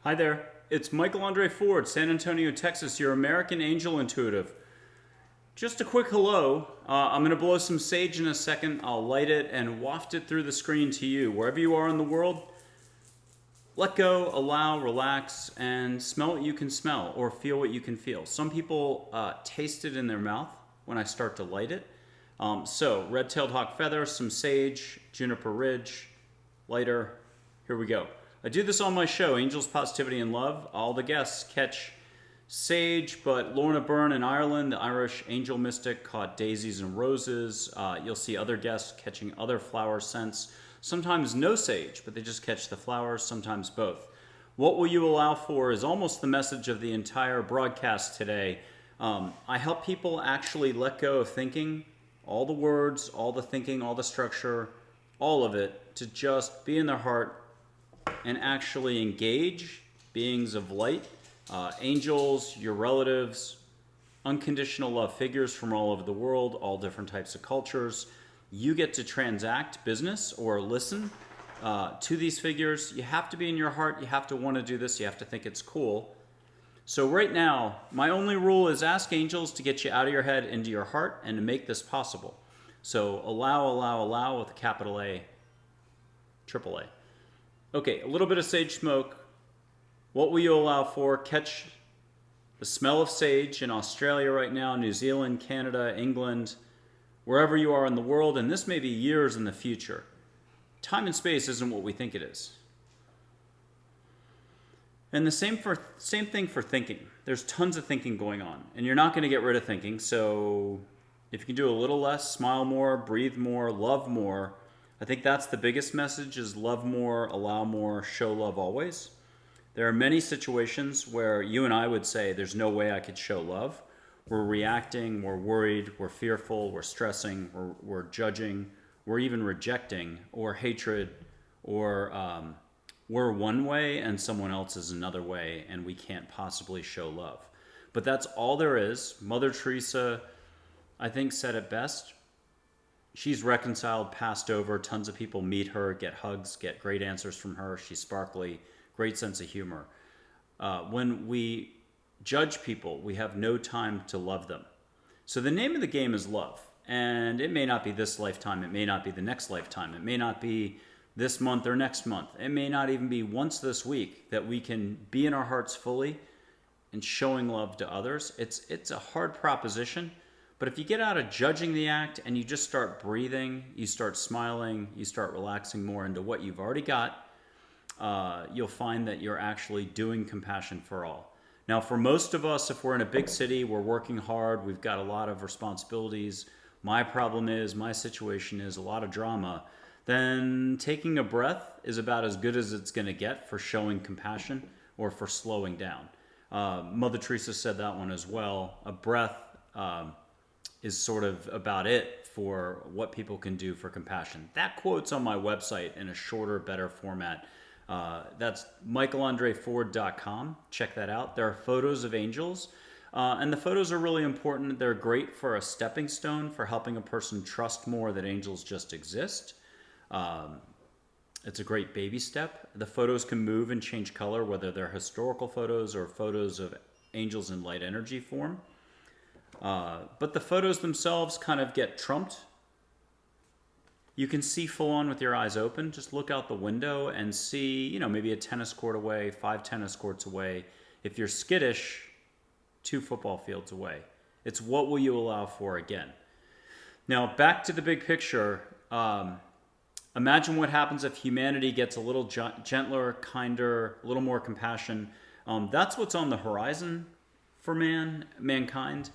Hi there, it's Michael Andre Ford, San Antonio, Texas, your American Angel Intuitive. Just a quick hello. I'm going to blow some sage in a second. I'll light it and waft it through the screen to you. Wherever you are in the world, let go, allow, relax, and smell what you can smell or feel what you can feel. Some people taste it in their mouth when I start to light it. So, red-tailed hawk feather, some sage, juniper ridge, lighter. Here we go. I do this on my show, Angels, Positivity, and Love. All the guests catch sage, but Lorna Byrne in Ireland, the Irish angel mystic, caught daisies and roses. You'll see other guests catching other flower scents. Sometimes no sage, but they just catch the flowers, sometimes both. What will you allow for is almost the message of the entire broadcast today. I help people actually let go of thinking, all the words, all the thinking, all the structure, all of it, to just be in their heart and actually engage beings of light, angels, your relatives, unconditional love figures from all over the world, all different types of cultures. You get to transact business or listen to these figures. You have to be in your heart. You have to want to do this. You have to think it's cool. So right now, my only rule is ask angels to get you out of your head into your heart and to make this possible. So allow with a capital A, triple A. Okay, a little bit of sage smoke. What will you allow for? Catch the smell of sage in Australia right now, New Zealand, Canada, England, wherever you are in the world, and this may be years in the future. Time and space isn't what we think it is. And the same thing for thinking. There's tons of thinking going on, and you're not going to get rid of thinking, so if you can do a little less, smile more, breathe more, love more, I think that's the biggest message is love more, allow more, show love always. There are many situations where you and I would say there's no way I could show love. We're reacting, we're worried, we're fearful, we're stressing, we're judging, we're even rejecting, or hatred, or we're one way and someone else is another way and we can't possibly show love. But that's all there is. Mother Teresa, I think, said it best. She's reconciled, passed over. Tons of people meet her, get hugs, get great answers from her. She's sparkly, great sense of humor. When we judge people, we have no time to love them. So the name of the game is love. And it may not be this lifetime. It may not be the next lifetime. It may not be this month or next month. It may not even be once this week that we can be in our hearts fully and showing love to others. It's a hard proposition. But if you get out of judging the act and you just start breathing, you start smiling, you start relaxing more into what you've already got, you'll find that you're actually doing compassion for all. Now, for most of us, if we're in a big city, we're working hard, we've got a lot of responsibilities, my problem is, my situation is a lot of drama, then taking a breath is about as good as it's going to get for showing compassion or for slowing down. Mother Teresa said that one as well. A breath is sort of about it for what people can do for compassion. That quote's on my website in a shorter, better format. That's michaelandreford.com. Check that out. There are photos of angels, and the photos are really important. They're great for a stepping stone for helping a person trust more that angels just exist. It's a great baby step. The photos can move and change color, whether they're historical photos or photos of angels in light energy form. But the photos themselves kind of get trumped. You can see full on with your eyes open. Just look out the window and see, maybe a tennis court away, 5 tennis courts away. If you're skittish, 2 football fields away. It's what will you allow for again. Now, back to the big picture. Imagine what happens if humanity gets a little gentler, kinder, a little more compassion. That's what's on the horizon for mankind.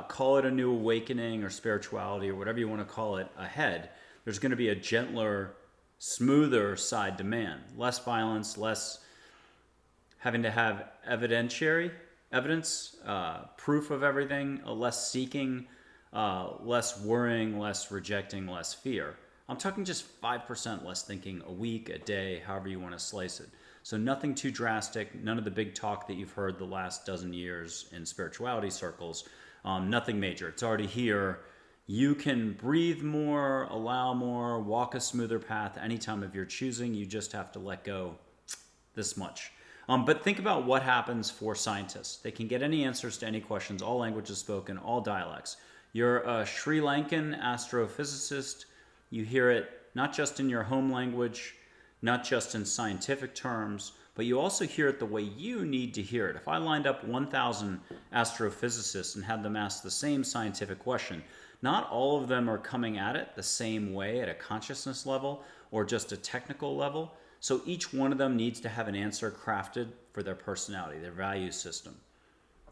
Call it a new awakening or spirituality or whatever you want to call it ahead. There's going to be a gentler, smoother side to man. Less violence, less having to have evidence, proof of everything, less seeking, less worrying, less rejecting, less fear. I'm talking just 5% less thinking a week, a day, however you want to slice it. So nothing too drastic, none of the big talk that you've heard the last dozen years in spirituality circles. Nothing major. It's already here. You can breathe more, allow more, walk a smoother path anytime of your choosing. You just have to let go this much. But think about what happens for scientists. They can get any answers to any questions, all languages spoken, all dialects. You're a Sri Lankan astrophysicist. You hear it not just in your home language, not just in scientific terms, but you also hear it the way you need to hear it. If I lined up 1,000 astrophysicists and had them ask the same scientific question, not all of them are coming at it the same way at a consciousness level or just a technical level. So each one of them needs to have an answer crafted for their personality, their value system.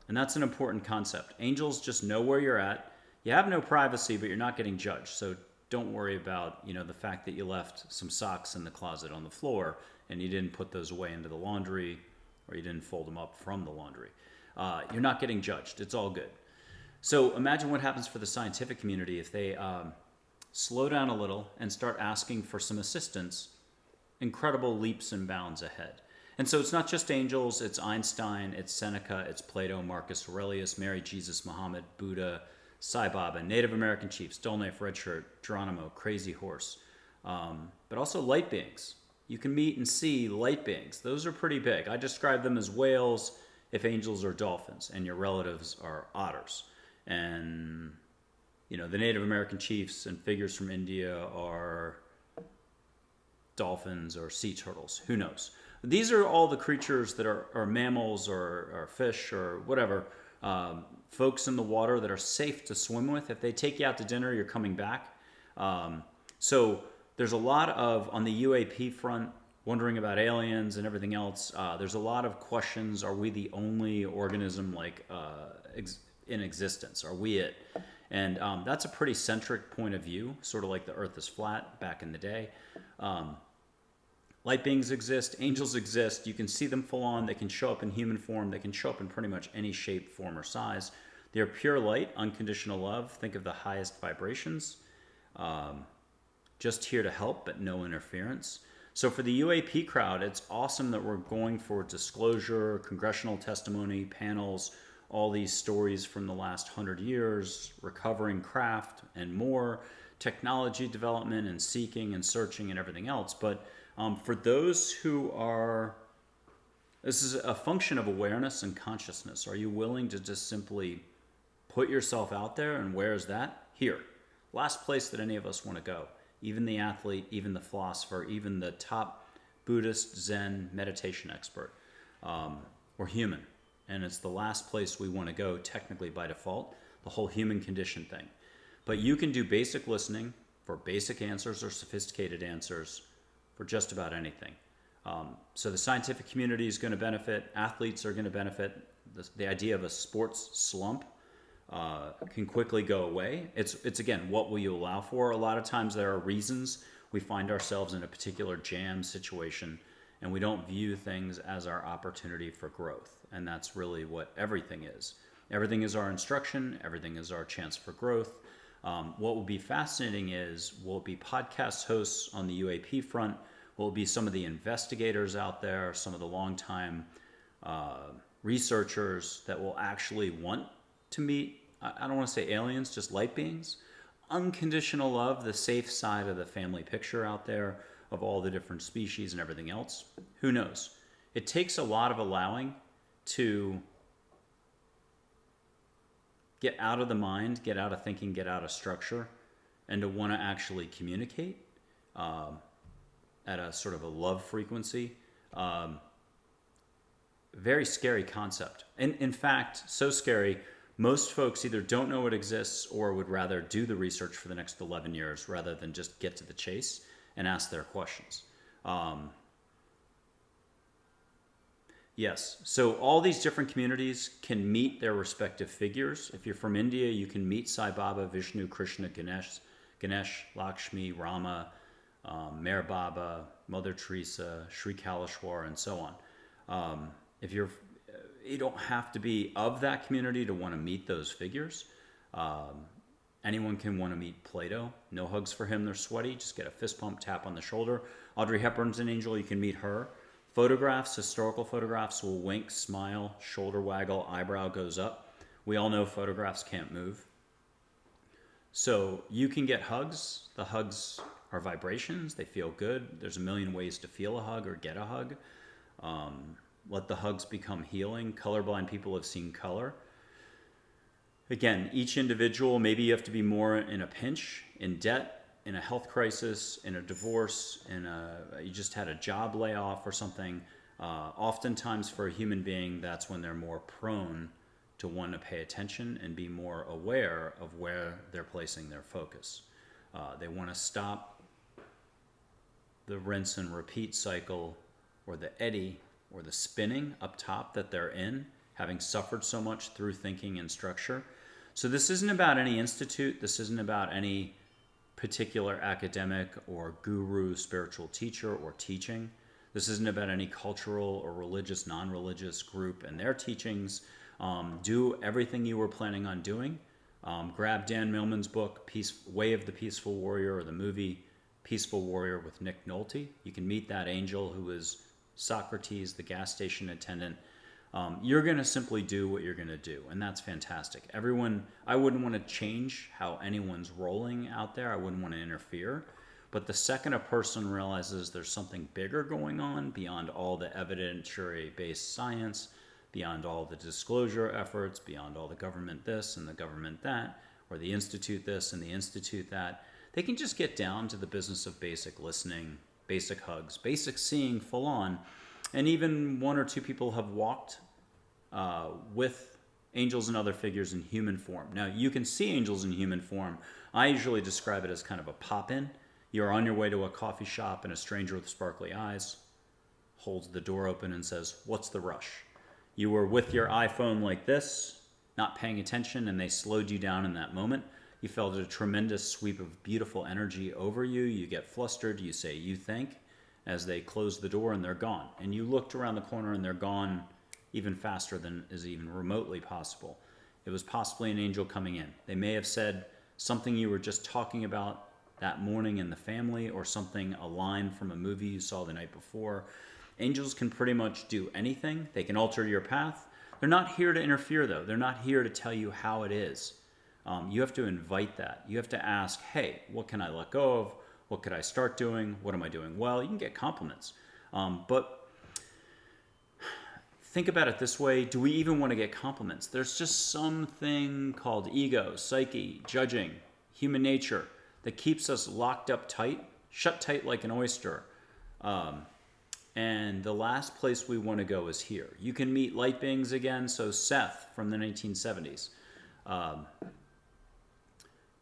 And that's an important concept. Angels just know where you're at. You have no privacy, but you're not getting judged. So don't worry about, the fact that you left some socks in the closet on the floor and you didn't put those away into the laundry, or you didn't fold them up from the laundry. You're not getting judged. It's all good. So imagine what happens for the scientific community if they slow down a little and start asking for some assistance. Incredible leaps and bounds ahead. And so it's not just angels, it's Einstein, it's Seneca, it's Plato, Marcus Aurelius, Mary, Jesus, Muhammad, Buddha, Sai Baba, Native American chiefs, Dolnaif, Redshirt, Geronimo, Crazy Horse, but also light beings. You can meet and see light beings. Those are pretty big. I describe them as whales if angels are dolphins and your relatives are otters. And, the Native American chiefs and figures from India are dolphins or sea turtles. Who knows? These are all the creatures that are mammals or fish or whatever, folks in the water that are safe to swim with. If they take you out to dinner, you're coming back. So there's a lot of, on the UAP front, wondering about aliens and everything else. There's a lot of questions. Are we the only organism in existence? Are we it? And that's a pretty centric point of view, sort of like the earth is flat back in the day. Light beings exist, angels exist. You can see them full on. They can show up in human form. They can show up in pretty much any shape, form, or size. They're pure light, unconditional love. Think of the highest vibrations. Just here to help, but no interference. So for the UAP crowd, it's awesome that we're going for disclosure, congressional testimony, panels, all these stories from the last 100 years, recovering craft and more, technology development and seeking and searching and everything else. But for those who are, this is a function of awareness and consciousness. Are you willing to just simply put yourself out there? And where is that? Here. Last place that any of us want to go. Even the athlete, even the philosopher, even the top Buddhist, Zen, meditation expert. We're human. And it's the last place we want to go technically by default, the whole human condition thing. But you can do basic listening for basic answers or sophisticated answers for just about anything. So the scientific community is going to benefit. Athletes are going to benefit. The idea of a sports slump can quickly go away. It's again, what will you allow for? A lot of times there are reasons we find ourselves in a particular jam situation and we don't view things as our opportunity for growth. And that's really what everything is. Everything is our instruction. Everything is our chance for growth. What will be fascinating is, will it be podcast hosts on the UAP front? Will it be some of the investigators out there, some of the longtime researchers that will actually want to meet, I don't want to say aliens, just light beings? Unconditional love, the safe side of the family picture out there of all the different species and everything else. Who knows? It takes a lot of allowing to get out of the mind, get out of thinking, get out of structure, and to want to actually communicate at a sort of a love frequency. Very scary concept. And in fact, so scary, most folks either don't know it exists or would rather do the research for the next 11 years rather than just get to the chase and ask their questions. Yes, so all these different communities can meet their respective figures. If you're from India, you can meet Sai Baba, Vishnu, Krishna, Ganesh, Lakshmi, Rama, Meher Baba, Mother Teresa, Sri Kaleshwar, and so on. If you don't have to be of that community to want to meet those figures. Anyone can want to meet Plato. No hugs for him, they're sweaty. Just get a fist pump, tap on the shoulder. Audrey Hepburn's an angel, you can meet her. Photographs, historical photographs will wink, smile, shoulder waggle, eyebrow goes up. We all know photographs can't move. So you can get hugs. The hugs are vibrations. They feel good. There's a million ways to feel a hug or get a hug. Let the hugs become healing. Colorblind people have seen color. Again, each individual, maybe you have to be more in a pinch, in debt, in a health crisis, in a divorce, you just had a job layoff or something. Oftentimes for a human being, that's when they're more prone to want to pay attention and be more aware of where they're placing their focus. They want to stop the rinse and repeat cycle, or the eddy, or the spinning up top that they're in, having suffered so much through thinking and structure. So this isn't about any institute. This isn't about any particular academic or guru, spiritual teacher or teaching. This isn't about any cultural or religious, non-religious group and their teachings. Do everything you were planning on doing. Grab Dan Millman's book, Way of the Peaceful Warrior, or the movie Peaceful Warrior with Nick Nolte. You can meet that angel who is Socrates, the gas station attendant. You're going to simply do what you're going to do, and that's fantastic. I wouldn't want to change how anyone's rolling out there. I wouldn't want to interfere. But the second a person realizes there's something bigger going on beyond all the evidentiary-based science, beyond all the disclosure efforts, beyond all the government this and the government that, or the institute this and the institute that, they can just get down to the business of basic listening, basic hugs, basic seeing full on. And even one or two people have walked with angels and other figures in human form. Now, you can see angels in human form. I usually describe it as kind of a pop-in. You're on your way to a coffee shop and a stranger with sparkly eyes holds the door open and says, "What's the rush?" You were with your iPhone like this, not paying attention, and they slowed you down in that moment. You felt a tremendous sweep of beautiful energy over you. You get flustered. You say, "You think," as they close the door and they're gone. And you looked around the corner and they're gone even faster than is even remotely possible. It was possibly an angel coming in. They may have said something you were just talking about that morning in the family, or something, a line from a movie you saw the night before. Angels can pretty much do anything. They can alter your path. They're not here to interfere, though. They're not here to tell you how it is. You have to invite that. You have to ask, hey, what can I let go of? What could I start doing? What am I doing well? You can get compliments. But think about it this way. Do we even want to get compliments? There's just something called ego, psyche, judging, human nature that keeps us locked up tight, shut tight like an oyster. And the last place we want to go is here. You can meet light beings again. So Seth from the 1970s,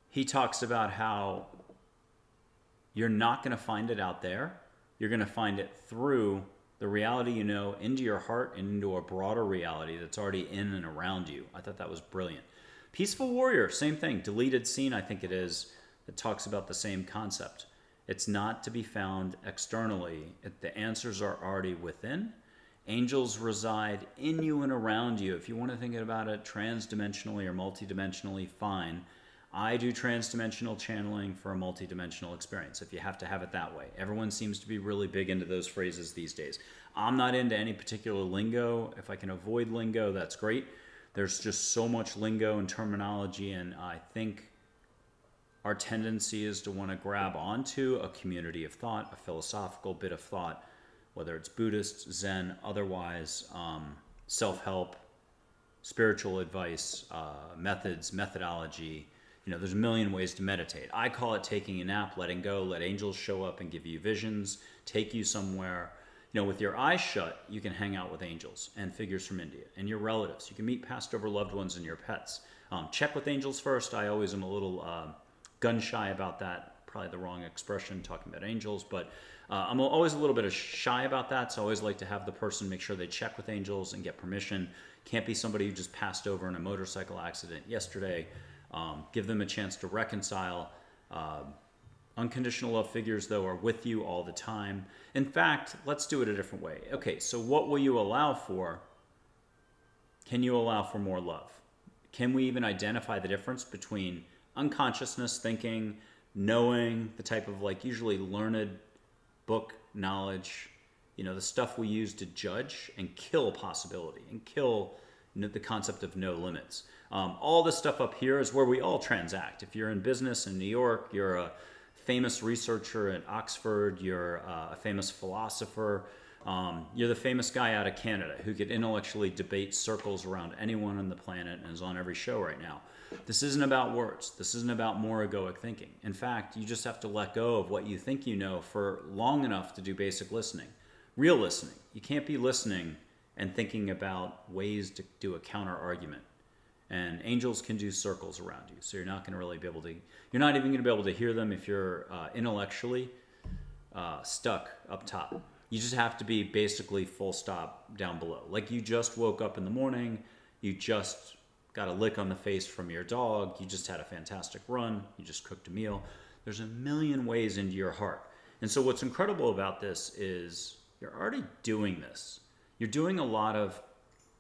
he talks about how you're not going to find it out there. You're going to find it through the reality you know, into your heart and into a broader reality that's already in and around you. I thought that was brilliant. Peaceful Warrior, same thing. Deleted Scene, I think it is, that talks about the same concept. It's not to be found externally. The answers are already within. Angels reside in you and around you. If you want to think about it transdimensionally or multidimensionally, fine. I do transdimensional channeling for a multidimensional experience, if you have to have it that way. Everyone seems to be really big into those phrases these days. I'm not into any particular lingo. If I can avoid lingo, that's great. There's just so much lingo and terminology, and I think our tendency is to want to grab onto a community of thought, a philosophical bit of thought, whether it's Buddhist, Zen, otherwise, self-help, spiritual advice, methods, methodology. You know, there's a million ways to meditate. I call it taking a nap, letting go, let angels show up and give you visions, take you somewhere. You know, with your eyes shut, you can hang out with angels and figures from India and your relatives. You can meet passed over loved ones and your pets. Check with angels first. I always am a little gun shy about that. Probably the wrong expression, talking about angels, but I'm always a little bit shy about that. So I always like to have the person make sure they check with angels and get permission. Can't be somebody who just passed over in a motorcycle accident yesterday. Give them a chance to reconcile. Unconditional love figures, though, are with you all the time. In fact, let's do it a different way. Okay, so what will you allow for? Can you allow for more love? Can we even identify the difference between unconsciousness thinking, knowing, the type of like usually learned book knowledge, you know, the stuff we use to judge and kill possibility and kill the concept of no limits. All this stuff up here is where we all transact. If you're in business in New York, you're a famous researcher at Oxford, you're a famous philosopher, You're the famous guy out of Canada who could intellectually debate circles around anyone on the planet and is on every show right now. This isn't about words. This isn't about more egoic thinking. In fact, you just have to let go of what you think you know for long enough to do basic listening. Real listening. You can't be listening and thinking about ways to do a counter argument. And angels can do circles around you. So you're not going to really be able to, you're not even going to be able to hear them if you're intellectually stuck up top. You just have to be basically full stop down below. Like you just woke up in the morning, you just got a lick on the face from your dog, you just had a fantastic run, you just cooked a meal. There's a million ways into your heart. And so what's incredible about this is you're already doing this. You're doing a lot of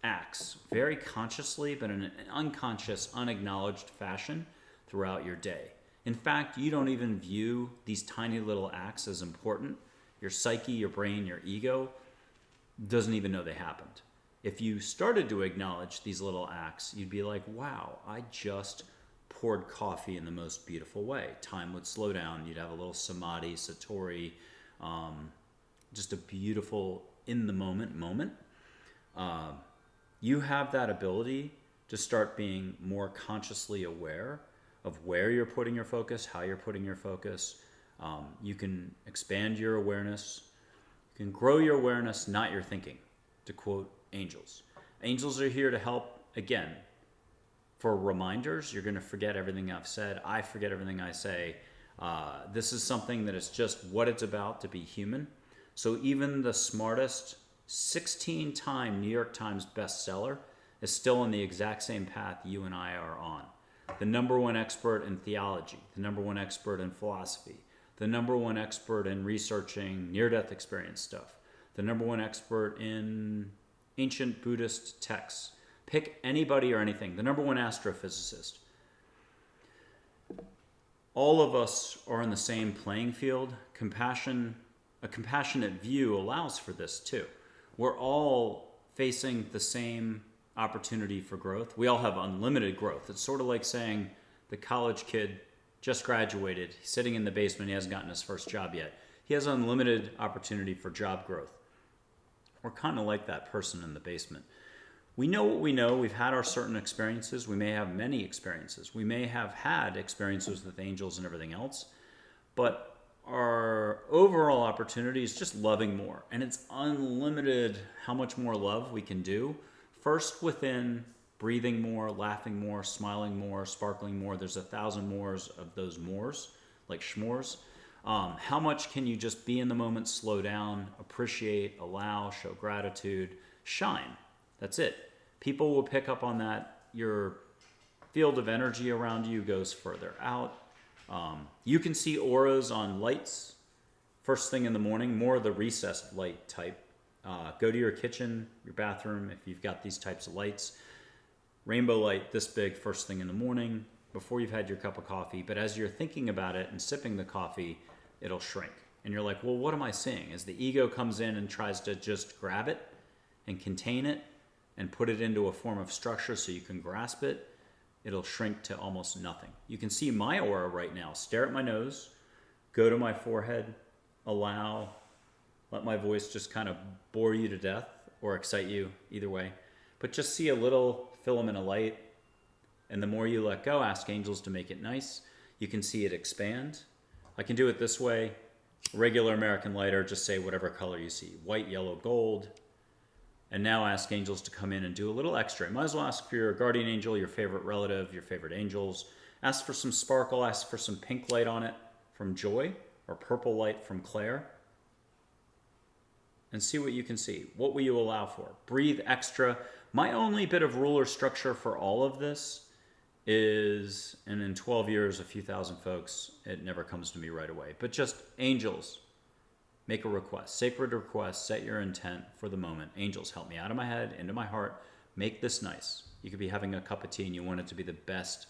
acts very consciously, but in an unconscious, unacknowledged fashion throughout your day. In fact, you don't even view these tiny little acts as important. Your psyche, your brain, your ego doesn't even know they happened. If you started to acknowledge these little acts, you'd be like, wow, I just poured coffee in the most beautiful way. Time would slow down. You'd have a little samadhi, satori, just a beautiful in the moment. You have that ability to start being more consciously aware of where you're putting your focus, how you're putting your focus. You can expand your awareness. You can grow your awareness, not your thinking, to quote angels. Angels are here to help, again, for reminders. You're going to forget everything I've said. I forget everything I say. This is something that is just what it's about to be human. So even the smartest 16-time New York Times bestseller is still on the exact same path you and I are on. The number one expert in theology, the number one expert in philosophy, the number one expert in researching near-death experience stuff, the number one expert in ancient Buddhist texts. Pick anybody or anything. The number one astrophysicist. All of us are in the same playing field. A compassionate view allows for this too. We're all facing the same opportunity for growth. We all have unlimited growth. It's sort of like saying the college kid just graduated, he's sitting in the basement, he hasn't gotten his first job yet. He has unlimited opportunity for job growth. We're kind of like that person in the basement. We know what we know. We've had our certain experiences. We may have many experiences. We may have had experiences with angels and everything else. But our overall opportunity is just loving more. And it's unlimited how much more love we can do. First within breathing more, laughing more, smiling more, sparkling more. There's 1,000 mores of those mores, like schmores. How much can you just be in the moment, slow down, appreciate, allow, show gratitude, shine? That's it. People will pick up on that. Your field of energy around you goes further out. You can see auras on lights first thing in the morning, more of the recessed light type. Go to your kitchen, your bathroom, if you've got these types of lights. Rainbow light this big first thing in the morning before you've had your cup of coffee. But as you're thinking about it and sipping the coffee, it'll shrink. And you're like, well, what am I seeing? As the ego comes in and tries to just grab it and contain it and put it into a form of structure so you can grasp it, it'll shrink to almost nothing. You can see my aura right now. Stare at my nose, go to my forehead, allow, let my voice just kind of bore you to death or excite you, either way. But just see a little filament of light, and the more you let go, ask angels to make it nice. You can see it expand. I can do it this way. Regular American lighter, just say whatever color you see. White, yellow, gold. And now ask angels to come in and do a little extra. You might as well ask for your guardian angel, your favorite relative, your favorite angels. Ask for some sparkle, ask for some pink light on it from Joy, or purple light from Claire. And see what you can see. What will you allow for? Breathe extra. My only bit of rule or structure for all of this is, and in 12 years, a few thousand folks, it never comes to me right away, but just angels, make a request, sacred request, set your intent for the moment. Angels, help me out of my head, into my heart, make this nice. You could be having a cup of tea and you want it to be the best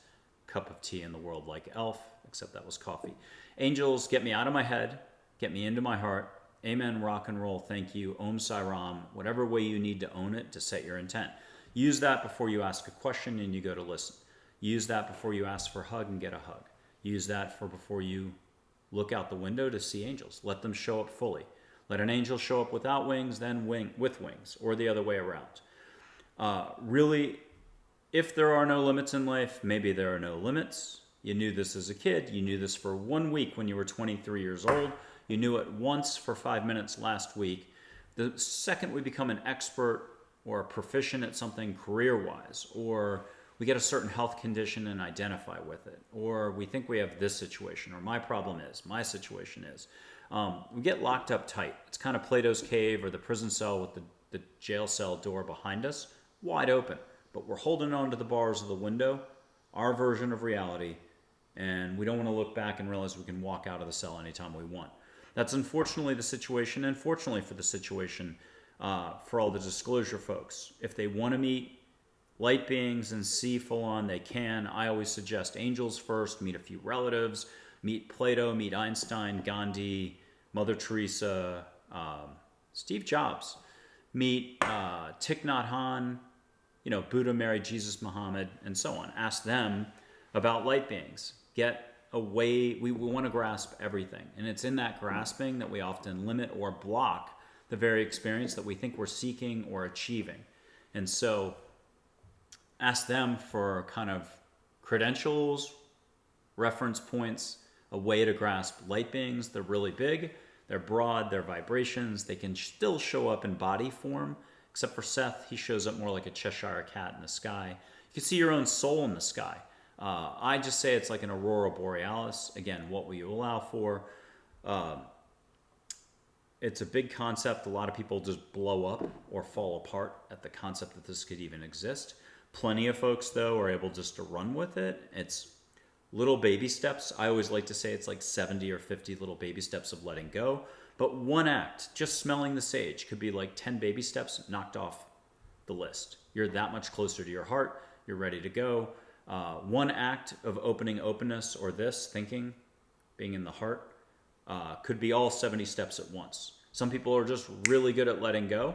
cup of tea in the world, like Elf, except that was coffee. Angels, get me out of my head, get me into my heart. Amen, rock and roll, thank you, Om Sai Ram, whatever way you need to own it to set your intent. Use that before you ask a question and you go to listen. Use that before you ask for a hug and get a hug. Use that for before you look out the window to see angels. Let them show up fully. Let an angel show up without wings, then with wings, or the other way around. Really, if there are no limits in life, maybe there are no limits. You knew this as a kid. You knew this for 1 week when you were 23 years old. You knew it once for 5 minutes last week. The second we become an expert or a proficient at something career-wise, or we get a certain health condition and identify with it, or we think we have this situation, or my problem is, my situation is, we get locked up tight. It's kind of Plato's cave or the prison cell with the jail cell door behind us, wide open. But we're holding on to the bars of the window, our version of reality, and we don't want to look back and realize we can walk out of the cell anytime we want. That's unfortunately the situation, and fortunately for the situation, for all the disclosure folks. If they want to meet light beings and see full on, they can. I always suggest angels first, meet a few relatives, meet Plato, meet Einstein, Gandhi, Mother Teresa, Steve Jobs, meet Thich Nhat Hanh, Buddha, Mary, Jesus, Muhammad, and so on. Ask them about light beings. Get a way, we want to grasp everything. And it's in that grasping that we often limit or block the very experience that we think we're seeking or achieving. And so ask them for kind of credentials, reference points, a way to grasp light beings. They're really big, they're broad, they're vibrations, they can still show up in body form, except for Seth, he shows up more like a Cheshire cat in the sky. You can see your own soul in the sky. I just say it's like an aurora borealis. Again, what will you allow for? It's a big concept. A lot of people just blow up or fall apart at the concept that this could even exist. Plenty of folks, though, are able just to run with it. It's little baby steps. I always like to say it's like 70 or 50 little baby steps of letting go. But one act, just smelling the sage, could be like 10 baby steps knocked off the list. You're that much closer to your heart. You're ready to go. One act of opening openness or this, thinking, being in the heart, could be all 70 steps at once. Some people are just really good at letting go.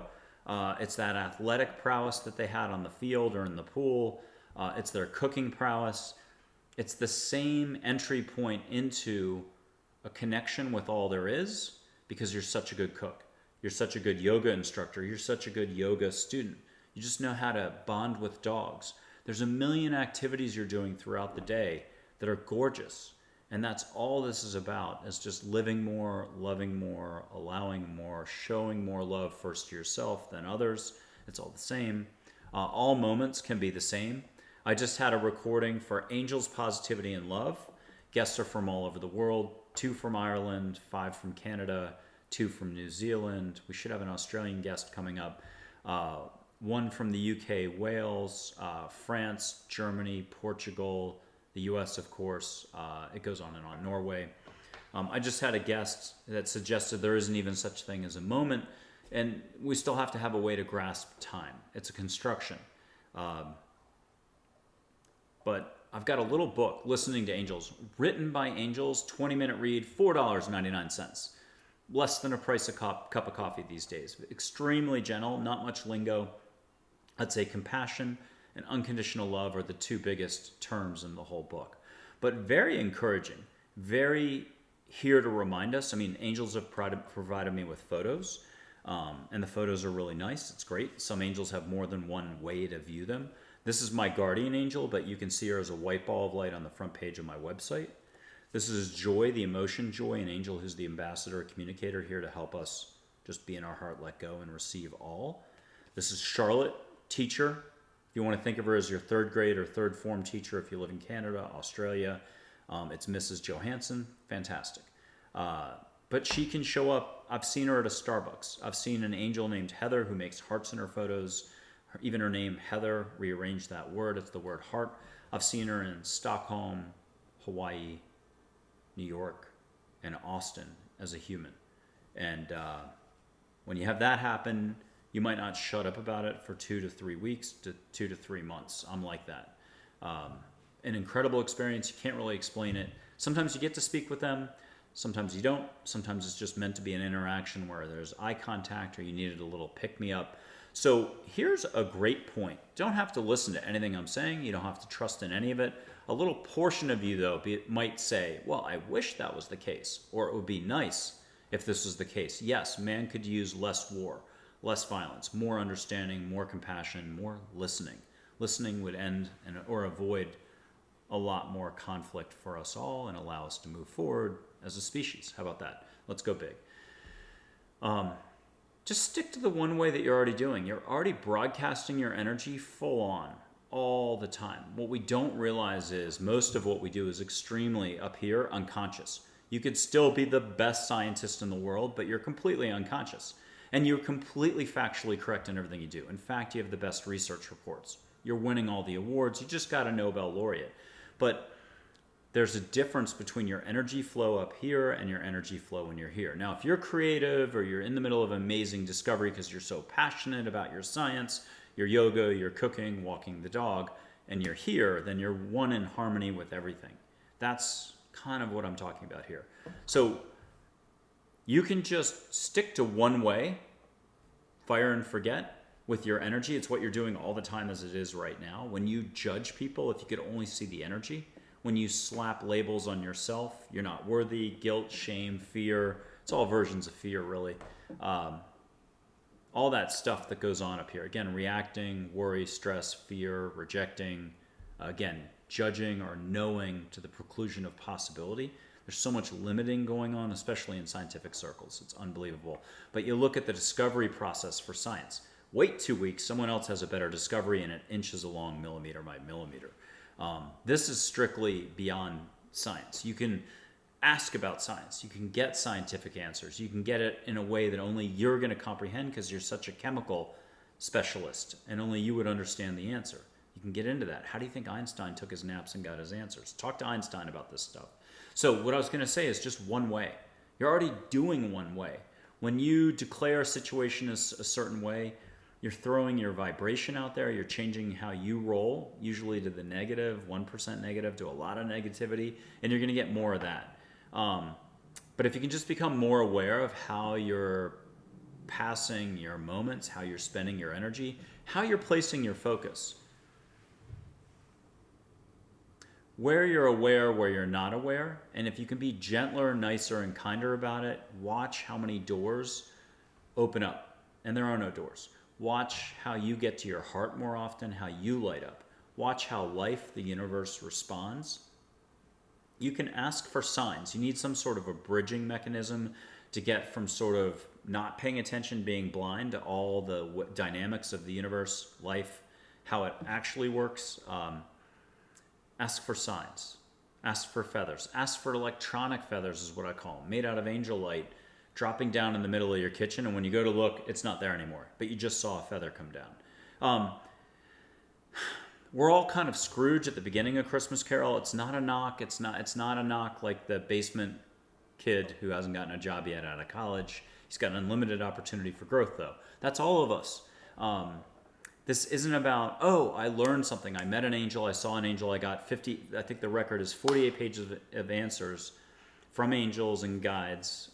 It's that athletic prowess that they had on the field or in the pool. It's their cooking prowess. It's the same entry point into a connection with all there is because you're such a good cook. You're such a good yoga instructor. You're such a good yoga student. You just know how to bond with dogs. There's a million activities you're doing throughout the day that are gorgeous. And that's all this is about, is just living more, loving more, allowing more, showing more love first to yourself, then others. It's all the same. All moments can be the same. I just had a recording for Angels, Positivity, and Love. Guests are from all over the world. 2 from Ireland, 5 from Canada, 2 from New Zealand. We should have an Australian guest coming up. 1 from the UK, Wales, France, Germany, Portugal, the US, of course. It goes on and on, Norway. I just had a guest that suggested there isn't even such thing as a moment, and we still have to have a way to grasp time. It's a construction. But I've got a little book, Listening to Angels, written by angels, 20-minute read, $4.99. Less than a price a cup of coffee these days. Extremely gentle, not much lingo. I'd say compassion and unconditional love are the 2 biggest terms in the whole book. But very encouraging, very here to remind us. I mean, angels have provided me with photos, and the photos are really nice. It's great. Some angels have more than one way to view them. This is my guardian angel, but you can see her as a white ball of light on the front page of my website. This is Joy, the emotion Joy, an angel who's the ambassador, communicator, here to help us just be in our heart, let go, and receive all. This is Charlotte, teacher. If you want to think of her as your 3rd grade or 3rd form teacher if you live in Canada, Australia, it's Mrs. Johansson. Fantastic. But she can show up. I've seen her at a Starbucks. I've seen an angel named Heather who makes hearts in her photos. Even her name, Heather, rearranged that word. It's the word heart. I've seen her in Stockholm, Hawaii, New York, and Austin as a human. And when you have that happen, you might not shut up about it for 2 to 3 weeks to 2 to 3 months. I'm like that. An incredible experience. You can't really explain it. Sometimes you get to speak with them. Sometimes you don't. Sometimes it's just meant to be an interaction where there's eye contact or you needed a little pick-me-up. So here's a great point. Don't have to listen to anything I'm saying. You don't have to trust in any of it. A little portion of you, though, might say, well, I wish that was the case, or it would be nice if this was the case. Yes, man could use less war, less violence, more understanding, more compassion, more listening. Listening would end or avoid a lot more conflict for us all and allow us to move forward as a species. How about that? Let's go big. Just stick to the one way that you're already doing. You're already broadcasting your energy full on all the time. What we don't realize is most of what we do is extremely up here, unconscious. You could still be the best scientist in the world, but you're completely unconscious. And you're completely factually correct in everything you do. In fact, you have the best research reports. You're winning all the awards. You just got a Nobel laureate. But there's a difference between your energy flow up here and your energy flow when you're here. Now, if you're creative or you're in the middle of amazing discovery because you're so passionate about your science, your yoga, your cooking, walking the dog, and you're here, then you're one in harmony with everything. That's kind of what I'm talking about here. So you can just stick to one way, fire and forget with your energy. It's what you're doing all the time as it is right now. When you judge people, if you could only see the energy, when you slap labels on yourself, you're not worthy, guilt, shame, fear. It's all versions of fear, really. All that stuff that goes on up here. Again, reacting, worry, stress, fear, rejecting. Again, judging or knowing to the preclusion of possibility. There's so much limiting going on, especially in scientific circles. It's unbelievable. But you look at the discovery process for science. Wait 2 weeks, someone else has a better discovery and it inches along millimeter by millimeter. This is strictly beyond science. You can ask about science. You can get scientific answers. You can get it in a way that only you're going to comprehend because you're such a chemical specialist and only you would understand the answer. You can get into that. How do you think Einstein took his naps and got his answers? Talk to Einstein about this stuff. So what I was going to say is just one way. You're already doing one way. When you declare a situation as a certain way, you're throwing your vibration out there. You're changing how you roll, usually to the negative, 1% negative, to a lot of negativity, and you're going to get more of that. But if you can just become more aware of how you're passing your moments, how you're spending your energy, how you're placing your focus, where you're aware, where you're not aware, and if you can be gentler, nicer, and kinder about it, watch how many doors open up. And there are no doors. Watch how you get to your heart more often, how you light up. Watch how life, the universe, responds. You can ask for signs. You need some sort of a bridging mechanism to get from sort of not paying attention, being blind to all the dynamics of the universe, life, how it actually works. Ask for signs. Ask for feathers. Ask for electronic feathers is what I call them, made out of angel light, dropping down in the middle of your kitchen, and when you go to look, it's not there anymore, but you just saw a feather come down. We're all kind of Scrooge at the beginning of Christmas Carol. It's not a knock. It's not a knock like the basement kid who hasn't gotten a job yet out of college. He's got unlimited opportunity for growth, though. That's all of us. This isn't about, oh, I learned something. I met an angel. I saw an angel. I got 50, I think the record is 48 pages of answers from angels and guides,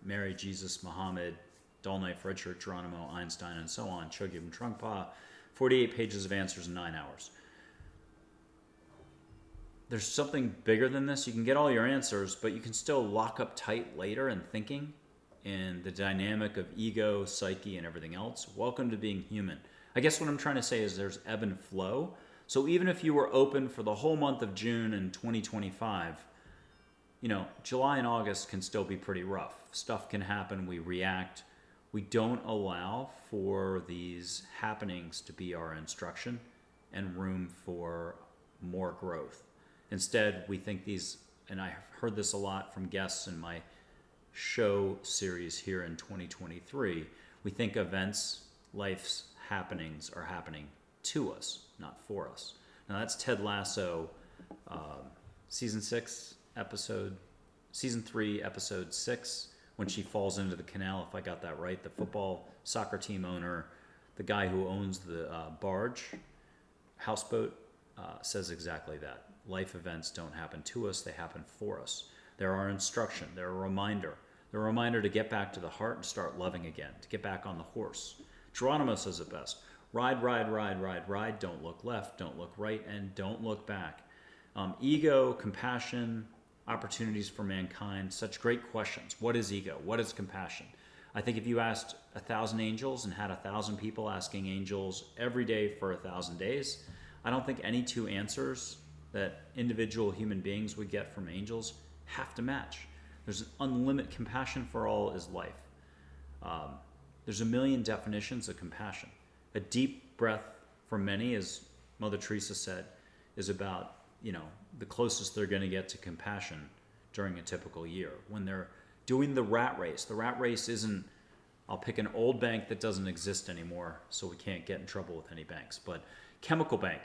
Mary, Jesus, Muhammad, Dolnay, Frederick, Geronimo, Einstein, and so on, Chogyam Trungpa, 48 pages of answers in 9 hours. There's something bigger than this. You can get all your answers, but you can still lock up tight later in thinking and the dynamic of ego, psyche, and everything else. Welcome to being human. I guess what I'm trying to say is there's ebb and flow. So even if you were open for the whole month of June in 2025, July and August can still be pretty rough. Stuff can happen. We react. We don't allow for these happenings to be our instruction and room for more growth. Instead, we think these, and I've heard this a lot from guests in my show series here in 2023, we think events, life's happenings are happening to us, not for us. Now that's Ted Lasso, season 3, episode 6, when she falls into the canal, if I got that right. The soccer team owner, the guy who owns the houseboat, says exactly that. Life events don't happen to us, they happen for us. They're our instruction, they're a reminder. They're a reminder to get back to the heart and start loving again, to get back on the horse. Geronimo says it best. Ride, ride, ride, ride, ride. Don't look left, don't look right, and don't look back. Ego, compassion, opportunities for mankind, such great questions. What is ego? What is compassion? I think if you asked 1,000 angels and had 1,000 people asking angels every day for 1,000 days, I don't think any two answers that individual human beings would get from angels have to match. There's an unlimited compassion for all is life. There's a million definitions of compassion. A deep breath for many, as Mother Teresa said, is about, the closest they're going to get to compassion during a typical year. When they're doing the rat race. The rat race isn't, I'll pick an old bank that doesn't exist anymore so we can't get in trouble with any banks, but chemical bank,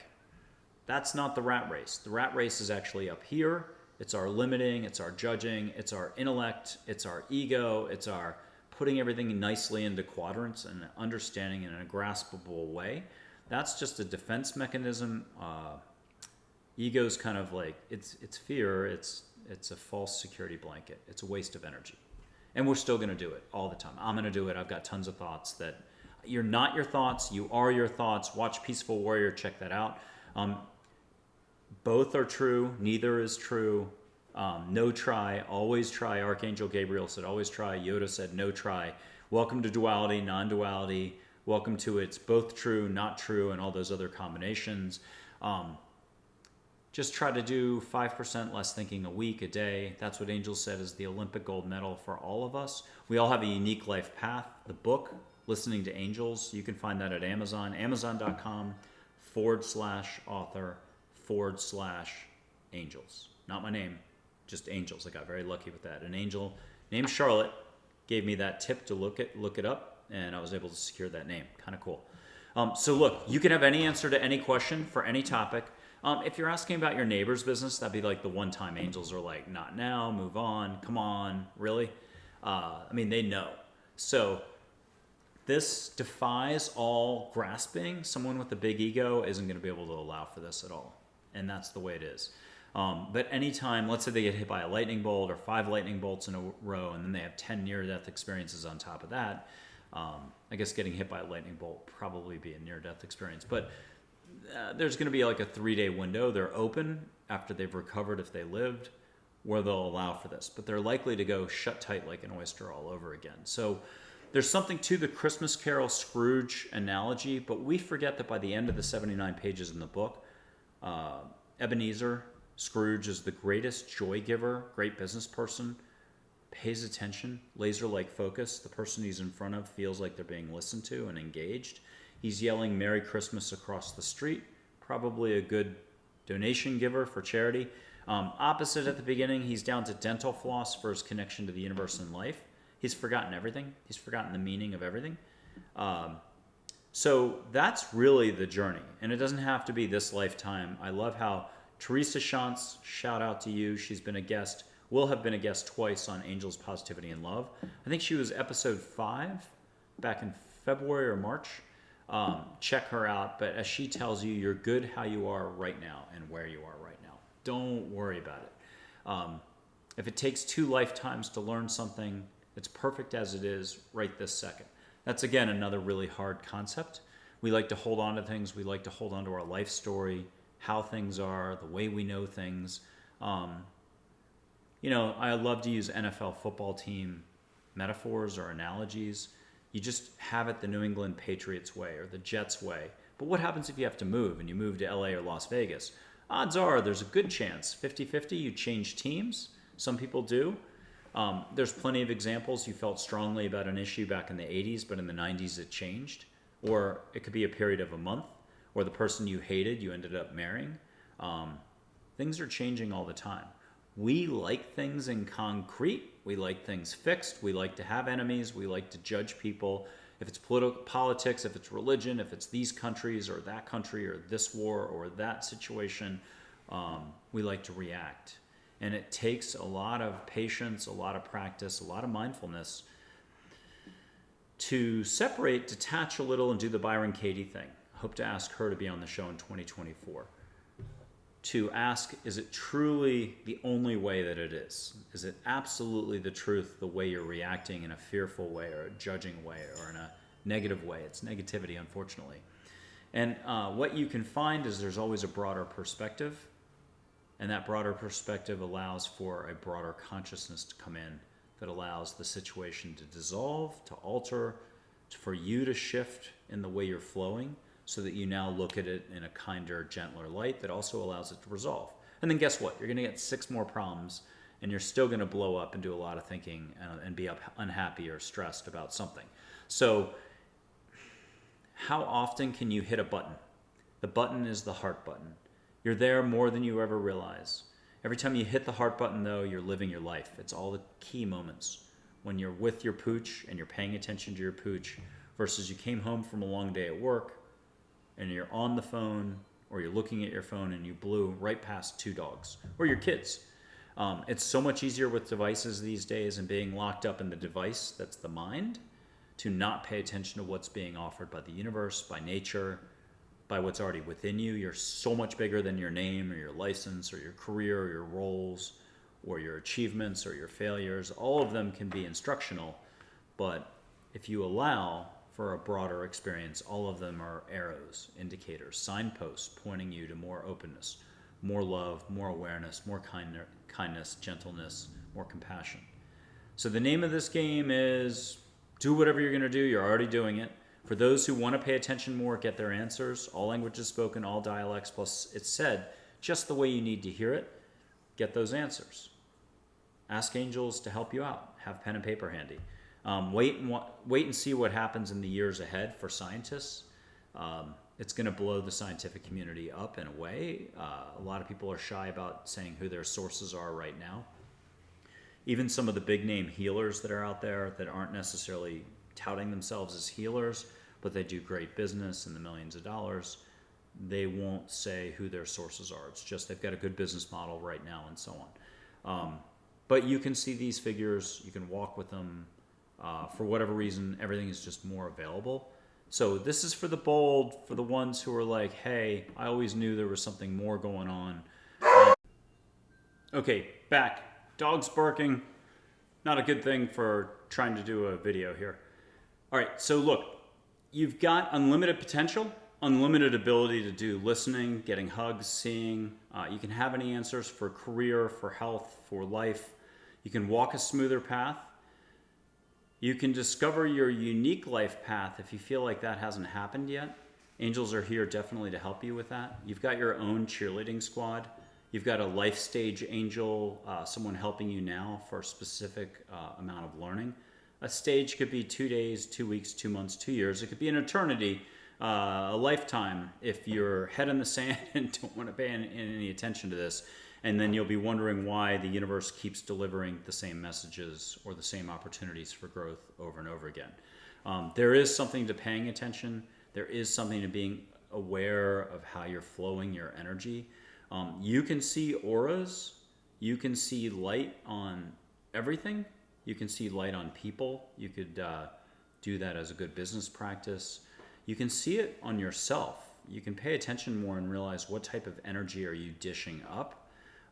that's not the rat race. The rat race is actually up here. It's our limiting, it's our judging, it's our intellect, it's our ego, it's our putting everything nicely into quadrants and understanding in a graspable way. That's just a defense mechanism. Ego's kind of like, it's fear, it's a false security blanket. It's a waste of energy. And we're still going to do it all the time. I'm going to do it. I've got tons of thoughts that you're not your thoughts. You are your thoughts. Watch Peaceful Warrior. Check that out. Both are true. Neither is true. No try. Always try. Archangel Gabriel said always try. Yoda said no try. Welcome to duality, non-duality. Welcome to it's both true, not true, and all those other combinations. Just try to do 5% less thinking a week, a day. That's what Angel said is the Olympic gold medal for all of us. We all have a unique life path. The book, Listening to Angels, you can find that at Amazon, amazon.com/author/angels. Not my name, just angels. I got very lucky with that. An angel named Charlotte gave me that tip to look it up, and I was able to secure that name. Kind of cool. So look, you can have any answer to any question for any topic. If you're asking about your neighbor's business, that'd be like the one time angels are like, not now, move on, come on, really? They know. So this defies all grasping. Someone with a big ego isn't going to be able to allow for this at all. And that's the way it is. But anytime, let's say they get hit by a lightning bolt or 5 lightning bolts in a row, and then they have 10 near-death experiences on top of that, I guess getting hit by a lightning bolt probably be a near-death experience. But there's going to be like a 3-day window. They're open after they've recovered if they lived, where they'll allow for this. But they're likely to go shut tight like an oyster all over again. So there's something to the Christmas Carol Scrooge analogy, but we forget that by the end of the 79 pages in the book, Ebenezer Scrooge is the greatest joy giver, great business person, pays attention, laser-like focus. The person he's in front of feels like they're being listened to and engaged. He's yelling Merry Christmas across the street, probably a good donation giver for charity. Opposite at the beginning, he's down to dental floss for his connection to the universe and life. He's forgotten everything. He's forgotten the meaning of everything. So that's really the journey. And it doesn't have to be this lifetime. I love how Teresa Shantz, shout out to you. She's been a guest, will have been a guest twice on Angels, Positivity, and Love. I think she was episode 5 back in February or March. Check her out. But as she tells you, you're good how you are right now and where you are right now. Don't worry about it. If it takes 2 lifetimes to learn something, it's perfect as it is right this second. That's, again, another really hard concept. We like to hold on to things. We like to hold on to our life story, how things are, the way we know things. I love to use NFL football team metaphors or analogies. You just have it the New England Patriots way or the Jets way. But what happens if you have to move and you move to LA or Las Vegas? Odds are there's a good chance, 50-50, you change teams. Some people do. There's plenty of examples. You felt strongly about an issue back in the 80s, but in the 90s it changed. Or it could be a period of a month, or the person you hated you ended up marrying. Things are changing all the time. We like things in concrete. We like things fixed. We like to have enemies. We like to judge people. If it's politics, if it's religion, if it's these countries or that country or this war or that situation, we like to react. And it takes a lot of patience, a lot of practice, a lot of mindfulness to separate, detach a little, and do the Byron Katie thing. I hope to ask her to be on the show in 2024. To ask, is it truly the only way that it is? Is it absolutely the truth, the way you're reacting in a fearful way or a judging way or in a negative way? It's negativity, unfortunately. And what you can find is there's always a broader perspective. And that broader perspective allows for a broader consciousness to come in that allows the situation to dissolve, to alter, for you to shift in the way you're flowing so that you now look at it in a kinder, gentler light that also allows it to resolve. And then guess what? You're going to get 6 more problems and you're still going to blow up and do a lot of thinking and be unhappy or stressed about something. So how often can you hit a button? The button is the heart button. You're there more than you ever realize. Every time you hit the heart button, though, you're living your life. It's all the key moments. When you're with your pooch and you're paying attention to your pooch versus you came home from a long day at work and you're on the phone or you're looking at your phone and you blew right past 2 dogs or your kids. It's so much easier with devices these days and being locked up in the device that's the mind to not pay attention to what's being offered by the universe, by nature, by what's already within you. You're so much bigger than your name or your license or your career or your roles or your achievements or your failures. All of them can be instructional, but if you allow for a broader experience, all of them are arrows, indicators, signposts pointing you to more openness, more love, more awareness, more kindness, gentleness, more compassion. So the name of this game is do whatever you're going to do. You're already doing it. For those who want to pay attention more, get their answers. All languages spoken, all dialects, plus it's said just the way you need to hear it. Get those answers. Ask angels to help you out. Have pen and paper handy. Wait and see what happens in the years ahead for scientists. It's going to blow the scientific community up in a way. A lot of people are shy about saying who their sources are right now. Even some of the big name healers that are out there that aren't necessarily touting themselves as healers, but they do great business in the millions of dollars, they won't say who their sources are. It's just they've got a good business model right now and so on. But you can see these figures, you can walk with them. For whatever reason, everything is just more available. So this is for the bold, for the ones who are like, hey, I always knew there was something more going on. Okay, back. Dogs barking. Not a good thing for trying to do a video here. All right, so look, you've got unlimited potential, unlimited ability to do listening, getting hugs, seeing. You can have any answers for career, for health, for life. You can walk a smoother path. You can discover your unique life path if you feel like that hasn't happened yet. Angels are here definitely to help you with that. You've got your own cheerleading squad. You've got a life stage angel, someone helping you now for a specific amount of learning. A stage could be 2 days, 2 weeks, 2 months, 2 years. It could be an eternity, a lifetime if you're head in the sand and don't want to pay any attention to this. And then you'll be wondering why the universe keeps delivering the same messages or the same opportunities for growth over and over again. There is something to paying attention. There is something to being aware of how you're flowing your energy. You can see auras. You can see light on everything. You can see light on people. You could do that as a good business practice. You can see it on yourself. You can pay attention more and realize what type of energy are you dishing up.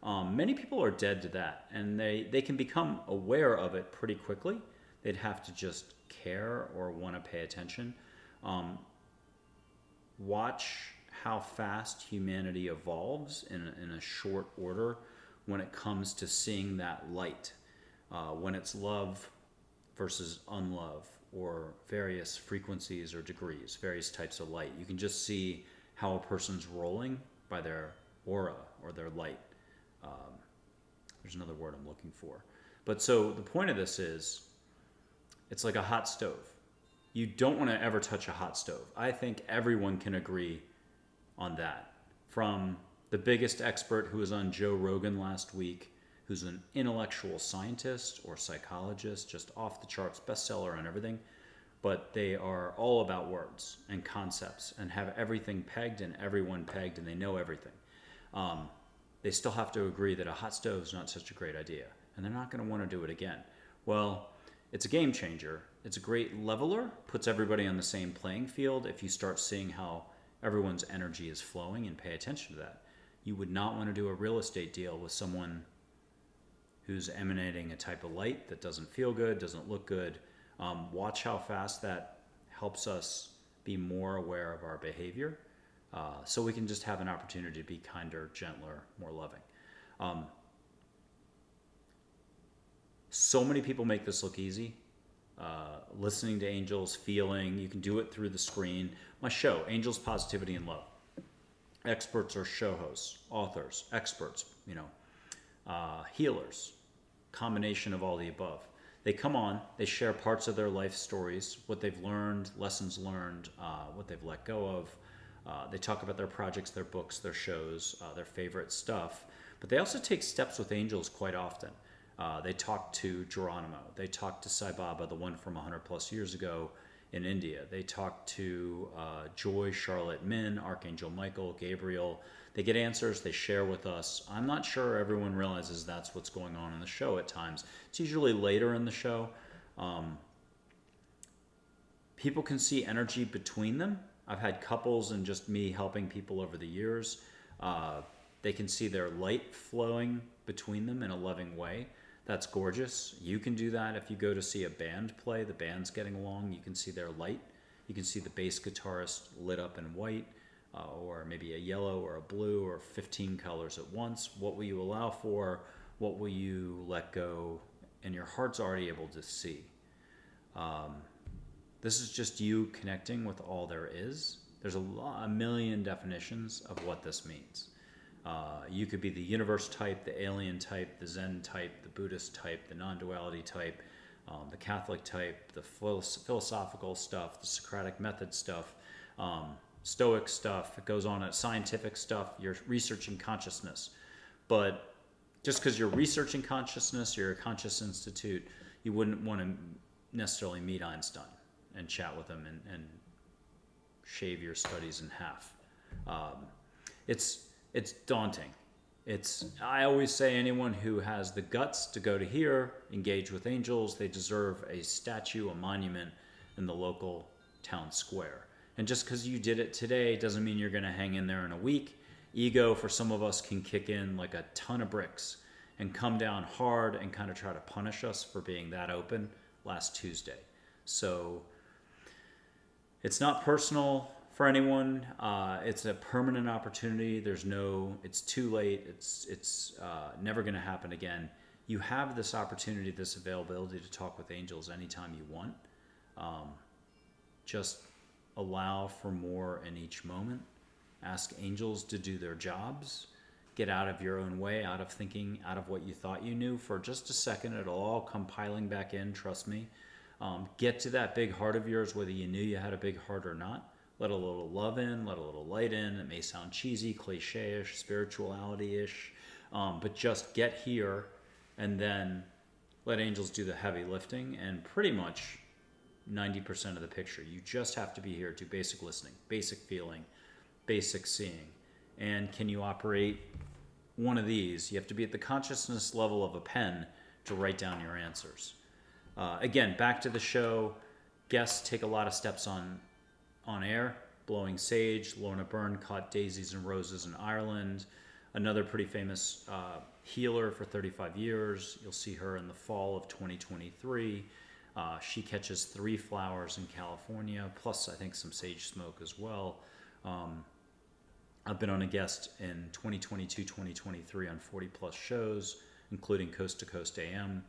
Many people are dead to that, and they can become aware of it pretty quickly. They'd have to just care or want to pay attention. Watch how fast humanity evolves in a short order when it comes to seeing that light. When it's love versus unlove, or various frequencies or degrees, various types of light. You can just see how a person's rolling by their aura or their light. There's another word I'm looking for. But so the point of this is, it's like a hot stove. You don't want to ever touch a hot stove. I think everyone can agree on that. From the biggest expert who was on Joe Rogan last week, who's an intellectual scientist or psychologist, just off the charts, bestseller on everything, but they are all about words and concepts and have everything pegged and everyone pegged and they know everything. They still have to agree that a hot stove is not such a great idea, and they're not going to want to do it again. Well, it's a game changer. It's a great leveler, puts everybody on the same playing field if you start seeing how everyone's energy is flowing and pay attention to that. You would not want to do a real estate deal with someone who's emanating a type of light that doesn't feel good, doesn't look good. Watch how fast that helps us be more aware of our behavior. So we can just have an opportunity to be kinder, gentler, more loving. So many people make this look easy. Listening to angels, feeling, you can do it through the screen. My show, Angels, Positivity, and Love. Experts are show hosts, authors, experts, healers, combination of all the above. They come on, they share parts of their life stories, what they've learned, lessons learned, what they've let go of. They talk about their projects, their books, their shows, their favorite stuff. But they also take steps with angels quite often. They talk to Geronimo. They talk to Sai Baba, the one from 100 plus years ago in India. They talk to Joy, Charlotte, Min, Archangel Michael, Gabriel. They get answers. They share with us. I'm not sure everyone realizes that's what's going on in the show at times. It's usually later in the show. People can see energy between them. I've had couples and just me helping people over the years. They can see their light flowing between them in a loving way. That's gorgeous. You can do that if you go to see a band play. The band's getting along. You can see their light. You can see the bass guitarist lit up in white, or maybe a yellow or a blue or 15 colors at once. What will you allow for? What will you let go? And your heart's already able to see. This is just you connecting with all there is. There's a million definitions of what this means. You could be the universe type, the alien type, the Zen type, the Buddhist type, the non-duality type, the Catholic type, the philosophical stuff, the Socratic method stuff, Stoic stuff. It goes on at scientific stuff. You're researching consciousness. But just because you're researching consciousness, you're a conscious institute, you wouldn't want to necessarily meet Einstein and chat with him and shave your studies in half. It's daunting. I always say anyone who has the guts to go to here, engage with angels, they deserve a statue, a monument in the local town square. And just because you did it today doesn't mean you're going to hang in there in a week. Ego for some of us can kick in like a ton of bricks and come down hard and kind of try to punish us for being that open last Tuesday. So it's not personal for anyone. It's a permanent opportunity. It's too late. It's never going to happen again. You have this opportunity, this availability to talk with angels anytime you want. Just allow for more in each moment. Ask angels to do their jobs. Get out of your own way, out of thinking, out of what you thought you knew for just a second. It'll all come piling back in, trust me. Get to that big heart of yours, whether you knew you had a big heart or not. Let a little love in, let a little light in. It may sound cheesy, cliche-ish, spirituality-ish, but just get here and then let angels do the heavy lifting, and pretty much 90% of the picture. You just have to be here to basic listening, basic feeling, basic seeing. And can you operate one of these? You have to be at the consciousness level of a pen to write down your answers. Again, back to the show. Guests take a lot of steps on air. Blowing sage. Lorna Byrne caught daisies and roses in Ireland. Another pretty famous healer for 35 years. You'll see her in the fall of 2023. She catches 3 flowers in California, plus I think some sage smoke as well. I've been on a guest in 2022, 2023 on 40 plus shows, including Coast to Coast AM,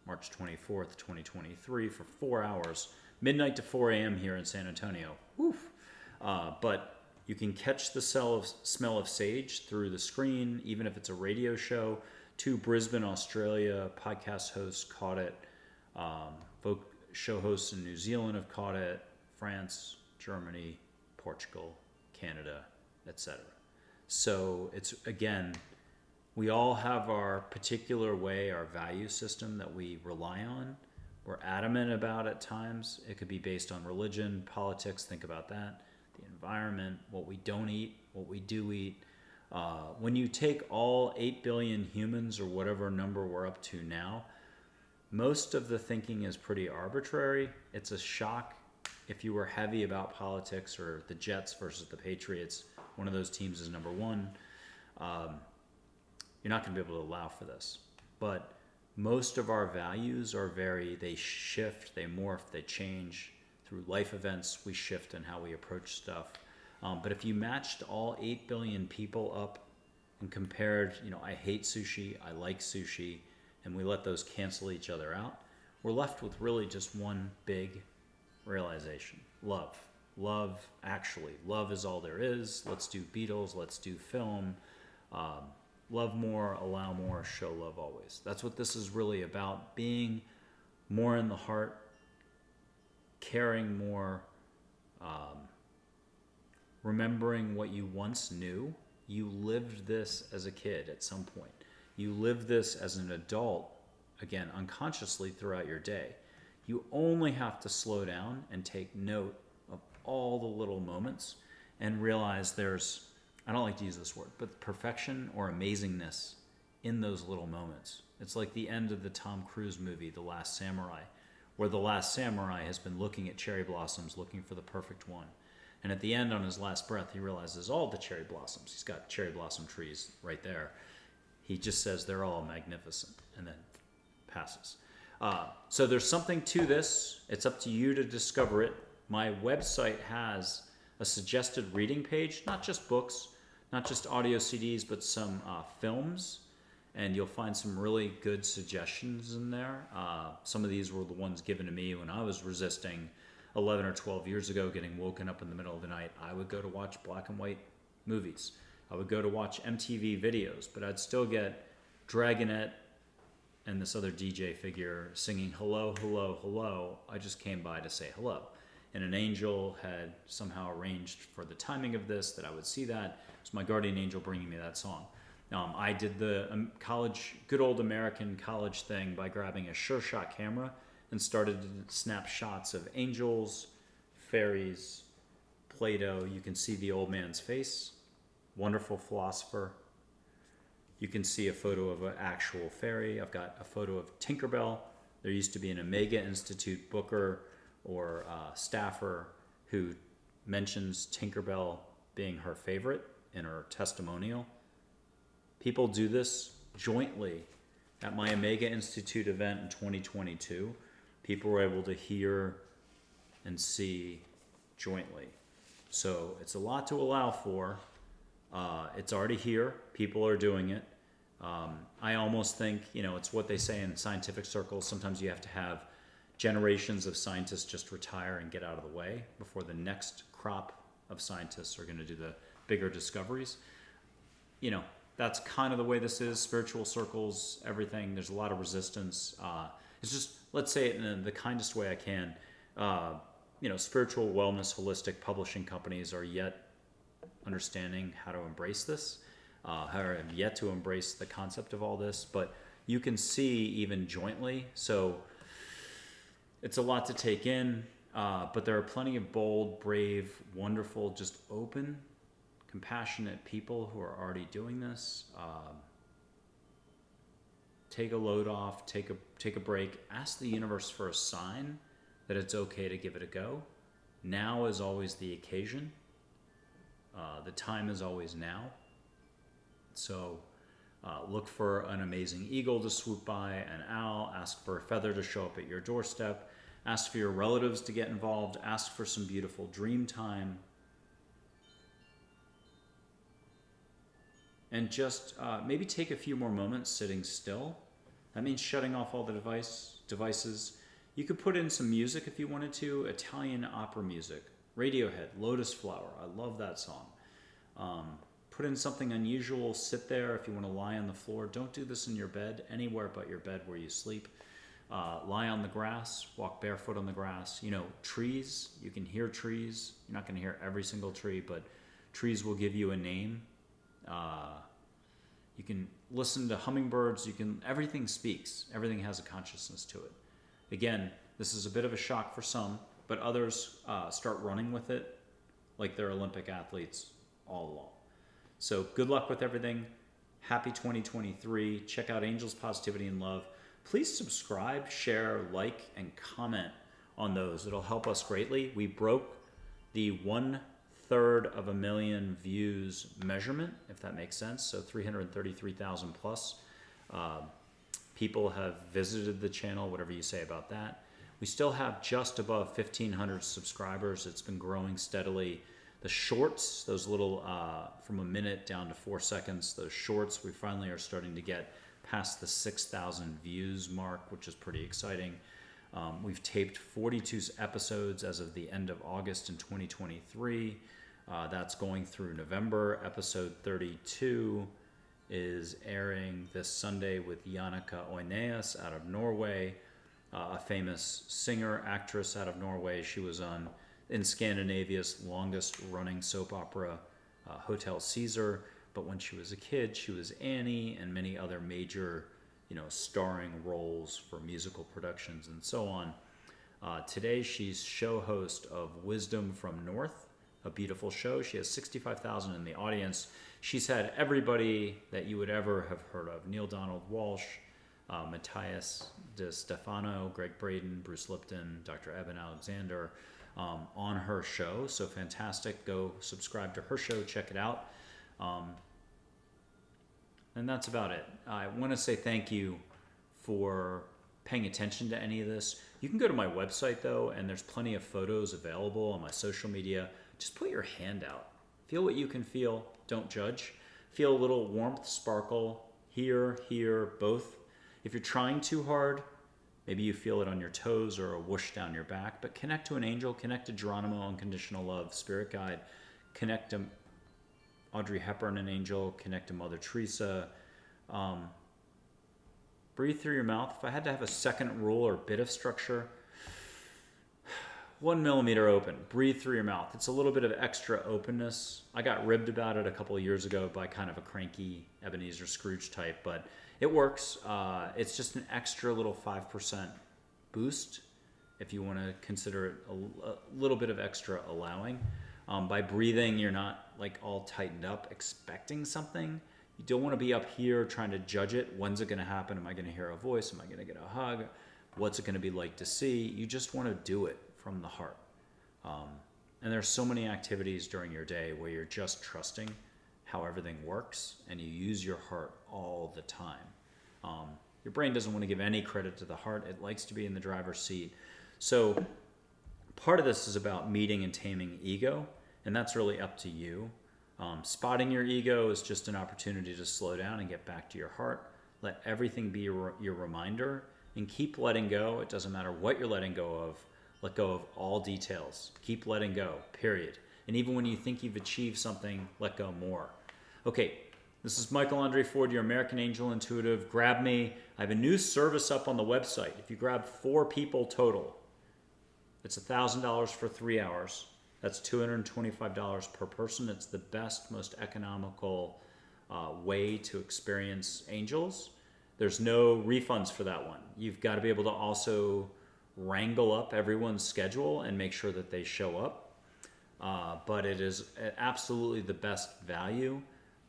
March 24th, 2023 for 4 hours, midnight to 4 a.m. here in San Antonio. Woof. But you can catch the smell of sage through the screen, even if it's a radio show. 2 Brisbane, Australia podcast hosts caught it. Show hosts in New Zealand have caught it. France, Germany, Portugal, Canada, etc. So it's, again, we all have our particular way, our value system that we rely on. We're adamant about at times. It could be based on religion, politics, think about that, the environment, what we don't eat, what we do eat. When you take all 8 billion humans or whatever number we're up to now, most of the thinking is pretty arbitrary. It's a shock if you were heavy about politics or the Jets versus the Patriots. One of those teams is number 1. You're not going to be able to allow for this. But most of our values are they shift, they morph, they change. Through life events, we shift in how we approach stuff. But if you matched all 8 billion people up and compared, I hate sushi, I like sushi, and we let those cancel each other out, we're left with really just one big realization. Love. Love, actually. Love is all there is. Let's do Beatles. Let's do film. Love more, allow more, show love always. That's what this is really about. Being more in the heart, caring more, remembering what you once knew. You lived this as a kid at some point. You lived this as an adult, again, unconsciously throughout your day. You only have to slow down and take note of all the little moments and realize there's, I don't like to use this word, but perfection or amazingness in those little moments. It's like the end of the Tom Cruise movie, The Last Samurai, where the last samurai has been looking at cherry blossoms, looking for the perfect one. And at the end, on his last breath, he realizes all the cherry blossoms. He's got cherry blossom trees right there. He just says they're all magnificent, and then passes. So there's something to this. It's up to you to discover it. My website has a suggested reading page, not just books, not just audio CDs, but some films. And you'll find some really good suggestions in there. Some of these were the ones given to me when I was resisting 11 or 12 years ago, getting woken up in the middle of the night. I would go to watch black and white movies. I would go to watch MTV videos, but I'd still get Dragonette and this other DJ figure singing hello, hello, hello. I just came by to say hello. And an angel had somehow arranged for the timing of this, that I would see that. It was my guardian angel bringing me that song. I did the good old American college thing by grabbing a Sure Shot camera and started to snap shots of angels, fairies, Plato. You can see the old man's face, wonderful philosopher. You can see a photo of an actual fairy. I've got a photo of Tinkerbell. There used to be an Omega Institute booker or staffer who mentions Tinkerbell being her favorite in her testimonial. People do this jointly. At my Omega Institute event in 2022, people were able to hear and see jointly. So it's a lot to allow for. It's already here. People are doing it. I almost think, it's what they say in scientific circles. Sometimes you have to have generations of scientists just retire and get out of the way before the next crop of scientists are going to do the bigger discoveries. That's kind of the way this is. Spiritual circles, everything. There's a lot of resistance. It's just, let's say it in the kindest way I can. Spiritual wellness, holistic publishing companies are yet understanding how to embrace this, have yet to embrace the concept of all this. But you can see even jointly. So it's a lot to take in. But there are plenty of bold, brave, wonderful, just open, compassionate people who are already doing this. Take a load off, take a break, ask the universe for a sign that it's okay to give it a go. Now is always the occasion. The time is always now. So look for an amazing eagle to swoop by, an owl, ask for a feather to show up at your doorstep, ask for your relatives to get involved, ask for some beautiful dream time. And just maybe take a few more moments sitting still. That means shutting off all the devices. You could put in some music if you wanted to, Italian opera music, Radiohead, Lotus Flower. I love that song. Put in something unusual, sit there. If you want to lie on the floor, don't do this in your bed, anywhere but your bed where you sleep. Lie on the grass, walk barefoot on the grass. Trees, you can hear trees. You're not going to hear every single tree, but trees will give you a name. You can listen to hummingbirds. Everything speaks. Everything has a consciousness to it. Again, this is a bit of a shock for some, but others start running with it like they're Olympic athletes all along. So good luck with everything. Happy 2023. Check out Angels, Positivity, and Love. Please subscribe, share, like, and comment on those. It'll help us greatly. We broke the 1/3 of a million views measurement, if that makes sense. So 333,000 plus people have visited the channel, whatever you say about that. We still have just above 1,500 subscribers. It's been growing steadily. The shorts, those little from a minute down to 4 seconds, those shorts, we finally are starting to get past the 6,000 views mark, which is pretty exciting. We've taped 42 episodes as of the end of August in 2023. That's going through November. Episode 32 is airing this Sunday with Jannica Oineas out of Norway, a famous singer, actress out of Norway. She was in Scandinavia's longest running soap opera, Hotel Caesar. But when she was a kid, she was Annie and many other major, starring roles for musical productions and so on. Today, she's show host of Wisdom from North, a beautiful show. She has 65,000 in the audience. She's had everybody that you would ever have heard of: Neil Donald Walsh, Matthias De Stefano, Greg Braden, Bruce Lipton, Dr. Eben Alexander, on her show. So fantastic. Go subscribe to her show, check it out. And that's about it. I want to say thank you for paying attention to any of this. You can go to my website, though, and there's plenty of photos available on my social media. Just put your hand out. Feel what you can feel. Don't judge. Feel a little warmth, sparkle, here, both. If you're trying too hard, maybe you feel it on your toes or a whoosh down your back, but connect to an angel, connect to Geronimo, unconditional love, spirit guide, connect to Audrey Hepburn, an angel, connect to Mother Teresa. Breathe through your mouth. If I had to have a second rule or bit of structure, 1 millimeter open. Breathe through your mouth. It's a little bit of extra openness. I got ribbed about it a couple of years ago by kind of a cranky Ebenezer Scrooge type, but it works. It's just an extra little 5% boost if you want to consider it a little bit of extra allowing. By breathing, you're not like all tightened up expecting something. You don't want to be up here trying to judge it. When's it going to happen? Am I going to hear a voice? Am I going to get a hug? What's it going to be like to see? You just want to do it from the heart. And there's so many activities during your day where you're just trusting how everything works, and you use your heart all the time. Your brain doesn't want to give any credit to the heart. It likes to be in the driver's seat. So part of this is about meeting and taming ego, and that's really up to you. Spotting your ego is just an opportunity to slow down and get back to your heart. Let everything be your reminder, and keep letting go. It doesn't matter what you're letting go of. Let go of all details. Keep letting go, period. And even when you think you've achieved something, let go more. Okay, this is Michael Andre Ford, your American Angel Intuitive. Grab me. I have a new service up on the website. If you grab 4 people total, it's $1,000 for 3 hours. That's $225 per person. It's the best, most economical way to experience angels. There's no refunds for that one. You've got to be able to also wrangle up everyone's schedule and make sure that they show up. But it is absolutely the best value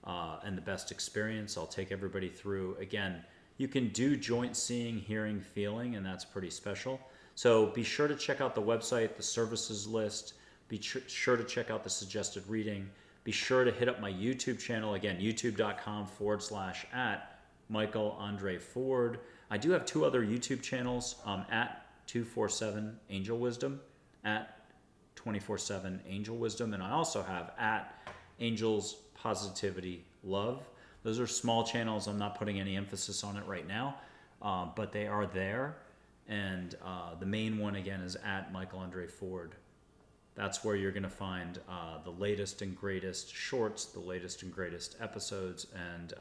and the best experience. I'll take everybody through. Again, you can do joint seeing, hearing, feeling, and that's pretty special. So be sure to check out the website, the services list. Be sure to check out the suggested reading. Be sure to hit up my YouTube channel. Again, youtube.com/at Michael Andre Ford. I do have 2 other YouTube channels, at 247 Angel Wisdom, at 24/7 Angel Wisdom, and I also have at Angels Positivity Love. Those are small channels. I'm not putting any emphasis on it right now, but they are there. And the main one, again, is at Michael Andre Ford. That's where you're going to find the latest and greatest shorts, the latest and greatest episodes, and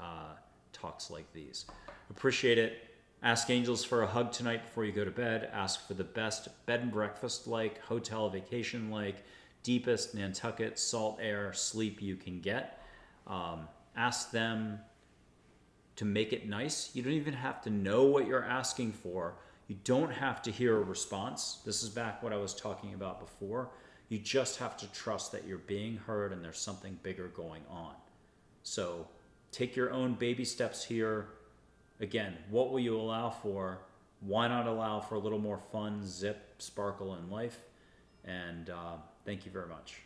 talks like these. Appreciate it. Ask angels for a hug tonight before you go to bed. Ask for the best bed and breakfast like, hotel vacation like, deepest Nantucket salt air sleep you can get. Ask them to make it nice. You don't even have to know what you're asking for. You don't have to hear a response. This is back what I was talking about before. You just have to trust that you're being heard and there's something bigger going on. So take your own baby steps here. Again, what will you allow for? Why not allow for a little more fun, zip, sparkle in life? And thank you very much.